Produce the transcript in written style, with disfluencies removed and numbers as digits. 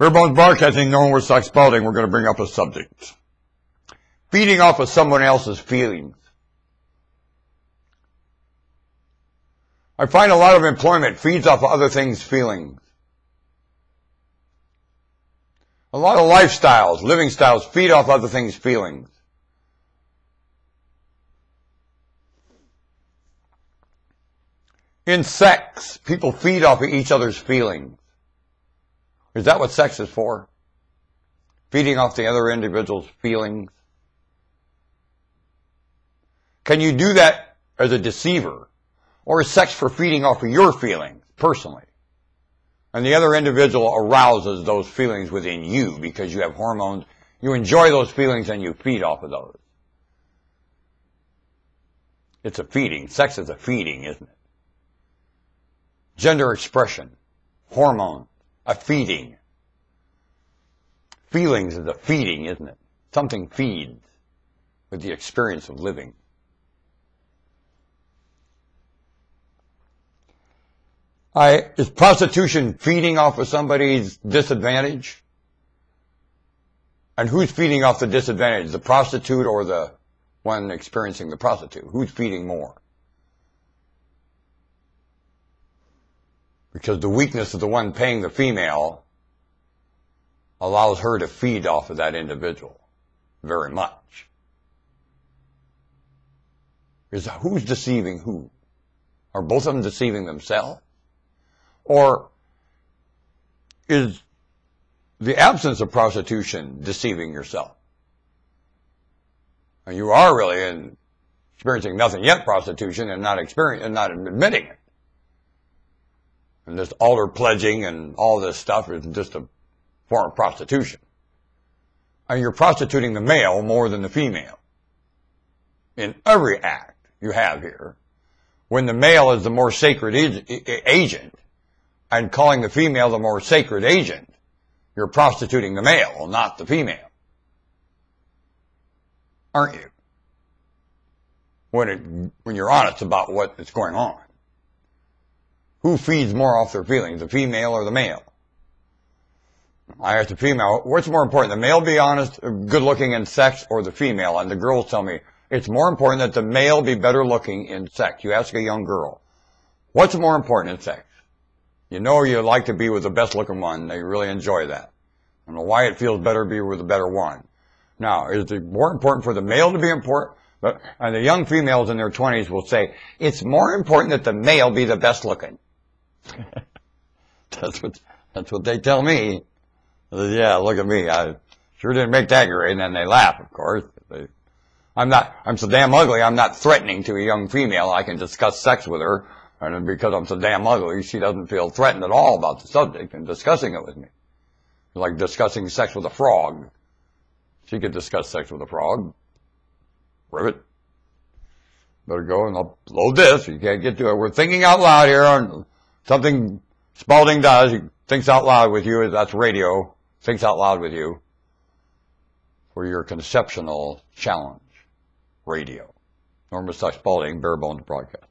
Bare Bones Broadcasting, known with Suck Spalding, we're going to bring up a subject. Feeding off of someone else's feelings. I find a lot of employment feeds off of other things' feelings. A lot of lifestyles, living styles, feed off other things' feelings. In sex, people feed off of each other's feelings. Is that what sex is for? Feeding off the other individual's feelings? Can you do that as a deceiver? Or is sex for feeding off of your feelings, personally? And the other individual arouses those feelings within you because you have hormones. You enjoy those feelings and you feed off of those. It's a feeding. Sex is a feeding, isn't it? Gender expression, hormone, a feeding. Feelings is a feeding, isn't it? Something feeds with the experience of living. Is prostitution feeding off of somebody's disadvantage? And who's feeding off the disadvantage, the prostitute or the one experiencing the prostitute? Who's feeding more? Because the weakness of the one paying the female allows her to feed off of that individual very much. Who's deceiving who? Are both of them deceiving themselves? Or is the absence of prostitution deceiving yourself? And you are really experiencing nothing yet prostitution and not admitting it. And this altar pledging and all this stuff is just a form of prostitution. And you're prostituting the male more than the female. In every act you have here, when the male is the more sacred agent, and calling the female the more sacred agent, you're prostituting the male, not the female. Aren't you? When you're honest about what is going on. Who feeds more off their feelings, the female or the male? I asked the female, what's more important, the male be honest, good looking in sex, or the female? And the girls tell me, it's more important that the male be better looking in sex. You ask a young girl, what's more important in sex? You know you like to be with the best looking one. They really enjoy that. I don't know why it feels better to be with the better one. Now, is it more important for the male to be important? And the young females in their 20s will say, it's more important that the male be the best looking. That's what they tell me. Yeah, look at me. I sure didn't make that great. And then they laugh, of course. I'm so damn ugly, I'm not threatening to a young female. I can discuss sex with her. And because I'm so damn ugly, she doesn't feel threatened at all about the subject and discussing it with me. It's like discussing sex with a frog. She could discuss sex with a frog. Ribbit. Better go and upload this. You can't get to it. We're thinking out loud here on something Spalding does. He thinks out loud with you. That's radio. Thinks out loud with you for your conceptual challenge. Radio. Norman Spalding, Bare Bones Broadcast.